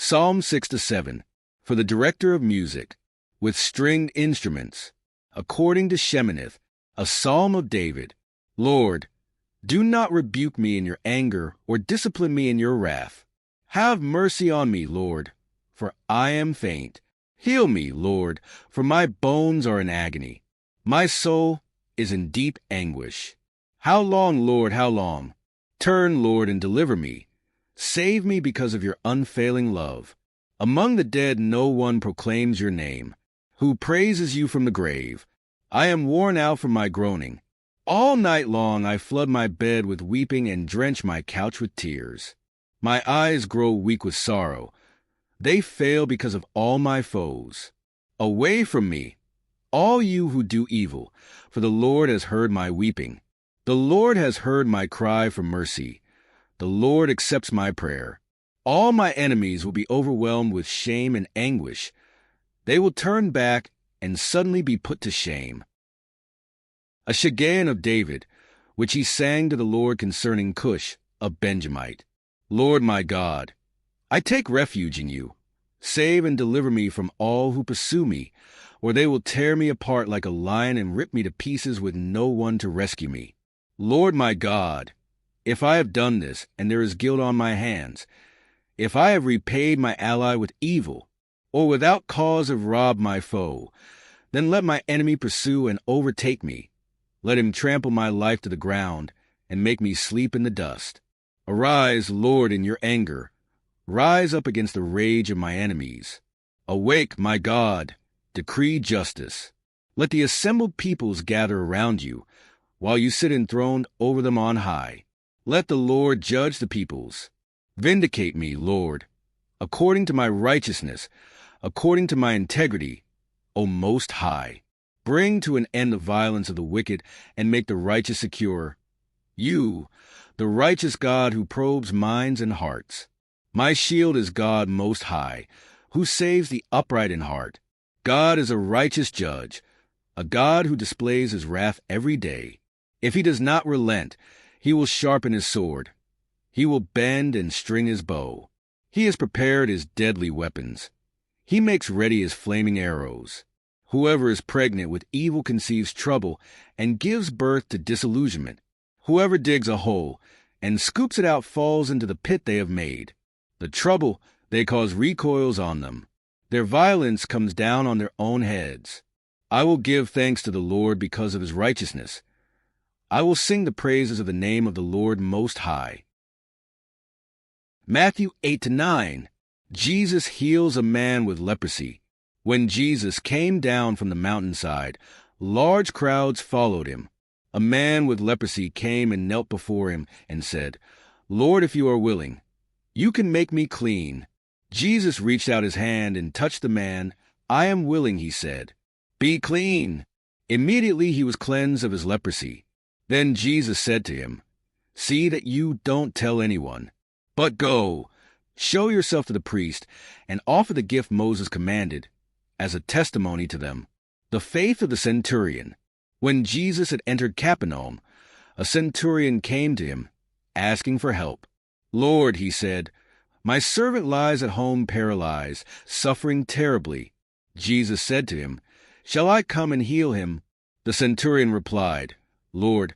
Psalm 6-7, for the director of music, with stringed instruments, according to Sheminith, a psalm of David. Lord, do not rebuke me in your anger or discipline me in your wrath. Have mercy on me, Lord, for I am faint. Heal me, Lord, for my bones are in agony. My soul is in deep anguish. How long, Lord, how long? Turn, Lord, and deliver me. Save me because of your unfailing love. Among the dead no one proclaims your name, who praises you from the grave. I am worn out from my groaning. All night long I flood my bed with weeping and drench my couch with tears. My eyes grow weak with sorrow. They fail because of all my foes. Away from me, all you who do evil, for the Lord has heard my weeping. The Lord has heard my cry for mercy. The Lord accepts my prayer. All my enemies will be overwhelmed with shame and anguish. They will turn back and suddenly be put to shame. A Shagayon of David, which he sang to the Lord concerning Cush, a Benjamite. Lord my God, I take refuge in you. Save and deliver me from all who pursue me, or they will tear me apart like a lion and rip me to pieces with no one to rescue me. Lord my God, if I have done this, and there is guilt on my hands, if I have repaid my ally with evil, or without cause have robbed my foe, then let my enemy pursue and overtake me. Let him trample my life to the ground, and make me sleep in the dust. Arise, Lord, in your anger. Rise up against the rage of my enemies. Awake, my God, decree justice. Let the assembled peoples gather around you, while you sit enthroned over them on high. Let the Lord judge the peoples. Vindicate me, Lord, according to my righteousness, according to my integrity, O Most High. Bring to an end the violence of the wicked, and make the righteous secure. You, the righteous God who probes minds and hearts. My shield is God Most High, who saves the upright in heart. God is a righteous judge, a God who displays his wrath every day. If he does not relent, he will sharpen his sword. He will bend and string his bow. He has prepared his deadly weapons. He makes ready his flaming arrows. Whoever is pregnant with evil conceives trouble and gives birth to disillusionment. Whoever digs a hole and scoops it out falls into the pit they have made. The trouble they cause recoils on them. Their violence comes down on their own heads. I will give thanks to the Lord because of his righteousness. I will sing the praises of the name of the Lord Most High. Matthew 8-9. Jesus heals a man with leprosy. When Jesus came down from the mountainside, large crowds followed him. A man with leprosy came and knelt before him and said, Lord, if you are willing, you can make me clean. Jesus reached out his hand and touched the man. I am willing, he said. Be clean. Immediately he was cleansed of his leprosy. Then Jesus said to him, See that you don't tell anyone, but go, show yourself to the priest, and offer the gift Moses commanded, as a testimony to them. The faith of the centurion. When Jesus had entered Capernaum, a centurion came to him, asking for help. Lord, he said, my servant lies at home paralyzed, suffering terribly. Jesus said to him, Shall I come and heal him? The centurion replied, Lord,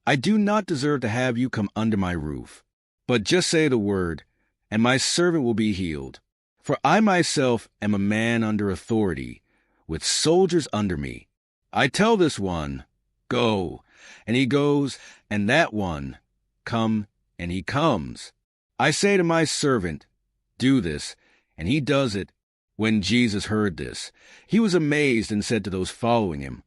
I do not deserve to have you come under my roof, but just say the word, and my servant will be healed. For I myself am a man under authority, with soldiers under me. I tell this one, Go, and he goes, and that one, Come, and he comes. I say to my servant, Do this, and he does it. When Jesus heard this, he was amazed and said to those following him,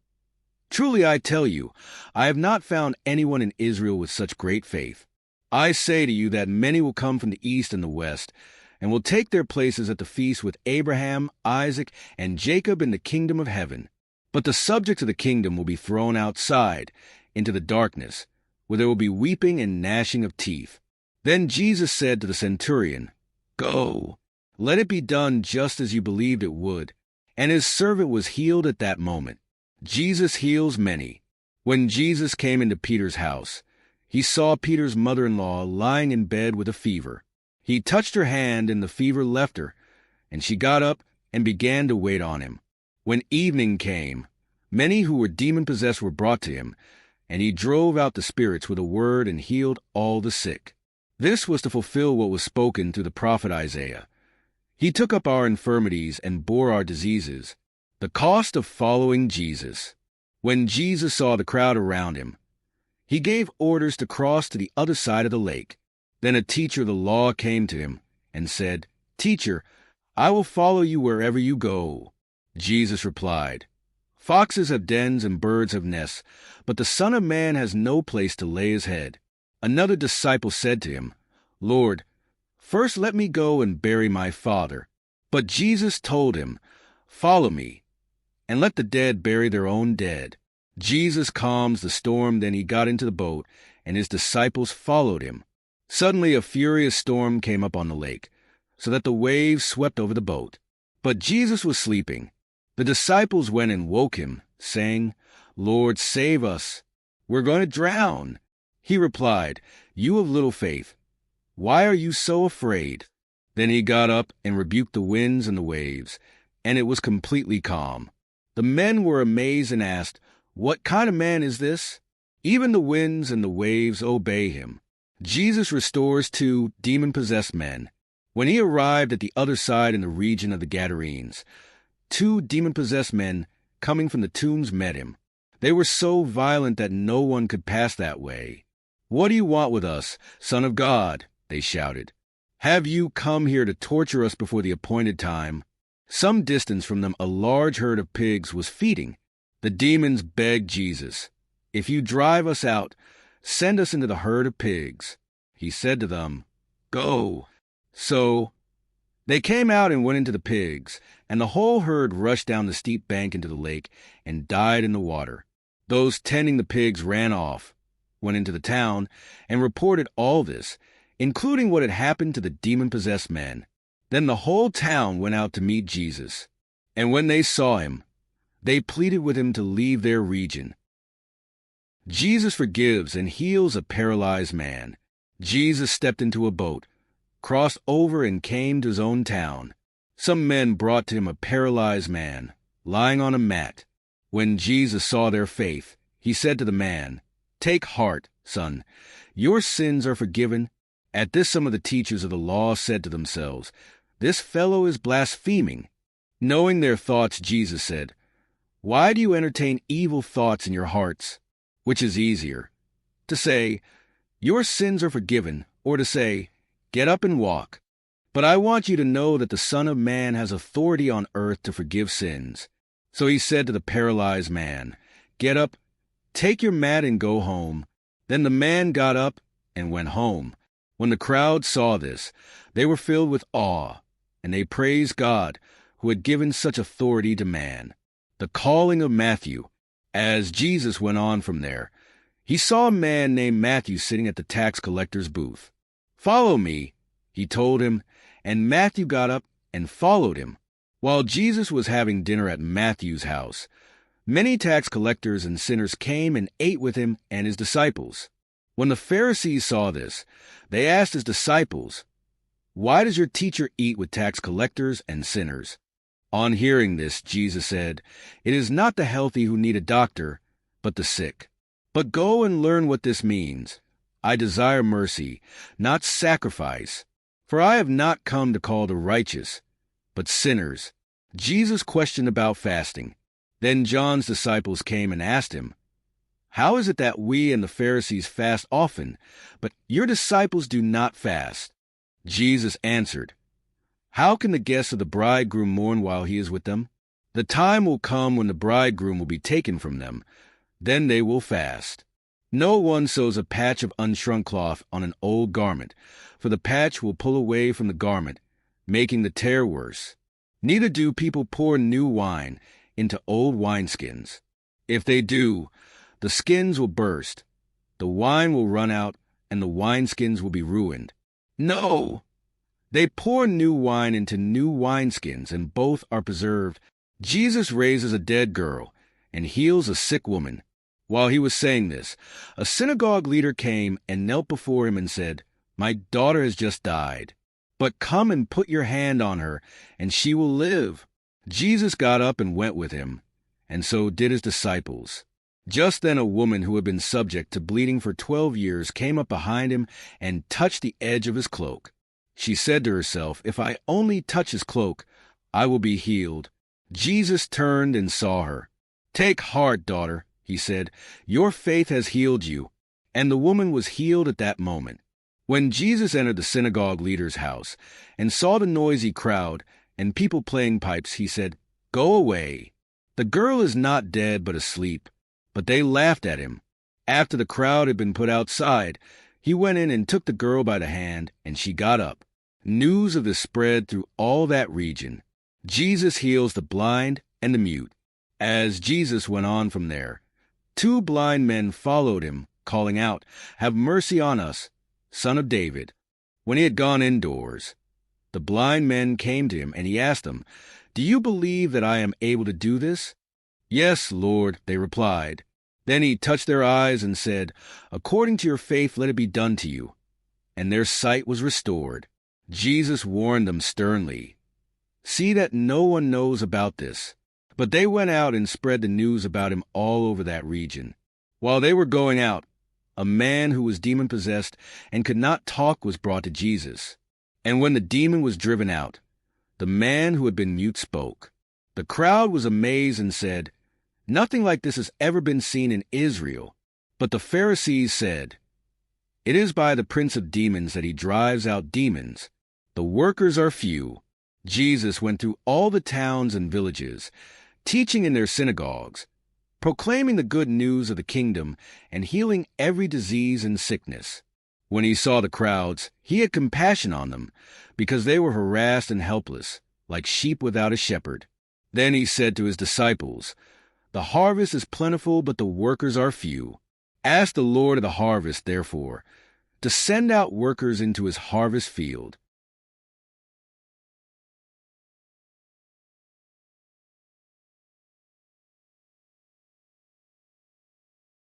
Truly I tell you, I have not found anyone in Israel with such great faith. I say to you that many will come from the east and the west, and will take their places at the feast with Abraham, Isaac, and Jacob in the kingdom of heaven. But the subjects of the kingdom will be thrown outside, into the darkness, where there will be weeping and gnashing of teeth. Then Jesus said to the centurion, Go, let it be done just as you believed it would. And his servant was healed at that moment. Jesus heals many. When Jesus came into Peter's house, he saw Peter's mother-in-law lying in bed with a fever. He touched her hand, and the fever left her. And she got up and began to wait on him. When evening came, many who were demon-possessed were brought to him, and he drove out the spirits with a word and healed all the sick. This was to fulfill what was spoken through the prophet Isaiah. He took up our infirmities and bore our diseases. The cost of following Jesus. When Jesus saw the crowd around him, he gave orders to cross to the other side of the lake. Then a teacher of the law came to him and said, "Teacher, I will follow you wherever you go." Jesus replied, "Foxes have dens and birds have nests, but the Son of Man has no place to lay his head." Another disciple said to him, "Lord, first let me go and bury my father." But Jesus told him, "Follow me, and let the dead bury their own dead." Jesus calms the storm, then he got into the boat, and his disciples followed him. Suddenly a furious storm came up on the lake, so that the waves swept over the boat. But Jesus was sleeping. The disciples went and woke him, saying, "Lord, save us. We're going to drown." He replied, "You of little faith, why are you so afraid?" Then he got up and rebuked the winds and the waves, and it was completely calm. The men were amazed and asked, "What kind of man is this? Even the winds and the waves obey him." Jesus restores 2 demon-possessed men. When he arrived at the other side in the region of the Gadarenes, 2 demon-possessed men coming from the tombs met him. They were so violent that no one could pass that way. "What do you want with us, Son of God?" they shouted. "Have you come here to torture us before the appointed time?" Some distance from them a large herd of pigs was feeding. The demons begged Jesus, "If you drive us out, send us into the herd of pigs." He said to them, "Go." So they came out and went into the pigs, and the whole herd rushed down the steep bank into the lake and died in the water. Those tending the pigs ran off, went into the town, and reported all this, including what had happened to the demon-possessed men. Then the whole town went out to meet Jesus, and when they saw him, they pleaded with him to leave their region. Jesus forgives and heals a paralyzed man. Jesus stepped into a boat, crossed over, and came to his own town. Some men brought to him a paralyzed man, lying on a mat. When Jesus saw their faith, he said to the man, "Take heart, son, your sins are forgiven." At this some of the teachers of the law said to themselves, "This fellow is blaspheming." Knowing their thoughts, Jesus said, "Why do you entertain evil thoughts in your hearts? Which is easier, to say, 'Your sins are forgiven,' or to say, 'Get up and walk'? But I want you to know that the Son of Man has authority on earth to forgive sins." So he said to the paralyzed man, "Get up, take your mat and go home." Then the man got up and went home. When the crowd saw this, they were filled with awe, and they praised God, who had given such authority to man. The calling of Matthew. As Jesus went on from there, he saw a man named Matthew sitting at the tax collector's booth. "Follow me," he told him, and Matthew got up and followed him. While Jesus was having dinner at Matthew's house, many tax collectors and sinners came and ate with him and his disciples. When the Pharisees saw this, they asked his disciples, "Why does your teacher eat with tax collectors and sinners?" On hearing this, Jesus said, "It is not the healthy who need a doctor, but the sick. But go and learn what this means. I desire mercy, not sacrifice, for I have not come to call the righteous, but sinners." Jesus questioned about fasting. Then John's disciples came and asked him, "How is it that we and the Pharisees fast often, but your disciples do not fast?" Jesus answered, "How can the guests of the bridegroom mourn while he is with them? The time will come when the bridegroom will be taken from them. Then they will fast. No one sews a patch of unshrunk cloth on an old garment, for the patch will pull away from the garment, making the tear worse. Neither do people pour new wine into old wineskins. If they do, the skins will burst, the wine will run out, and the wineskins will be ruined. No! They pour new wine into new wineskins, and both are preserved." Jesus raises a dead girl and heals a sick woman. While he was saying this, a synagogue leader came and knelt before him and said, "My daughter has just died. but come and put your hand on her, and she will live." Jesus got up and went with him, and so did his disciples. Just then a woman who had been subject to bleeding for 12 years came up behind him and touched the edge of his cloak. She said to herself, "If I only touch his cloak, I will be healed." Jesus turned and saw her. "Take heart, daughter," he said. "Your faith has healed you." And the woman was healed at that moment. When Jesus entered the synagogue leader's house and saw the noisy crowd and people playing pipes, he said, "Go away. The girl is not dead but asleep." But they laughed at him. After the crowd had been put outside, he went in and took the girl by the hand, and she got up. News of this spread through all that region. Jesus heals the blind and the mute. As Jesus went on from there, 2 blind men followed him, calling out, "Have mercy on us, Son of David." When he had gone indoors, the blind men came to him, and he asked them, "Do you believe that I am able to do this?" "Yes, Lord," they replied. Then he touched their eyes and said, "According to your faith, let it be done to you." And their sight was restored. Jesus warned them sternly, "See that no one knows about this." But they went out and spread the news about him all over that region. While they were going out, a man who was demon-possessed and could not talk was brought to Jesus. And when the demon was driven out, the man who had been mute spoke. The crowd was amazed and said, "Nothing like this has ever been seen in Israel." But the Pharisees said, "It is by the prince of demons that he drives out demons. The workers are few." Jesus went through all the towns and villages, teaching in their synagogues, proclaiming the good news of the kingdom, and healing every disease and sickness. When he saw the crowds, he had compassion on them, because they were harassed and helpless, like sheep without a shepherd. Then he said to his disciples, "The harvest is plentiful, but the workers are few. Ask the Lord of the harvest, therefore, to send out workers into his harvest field."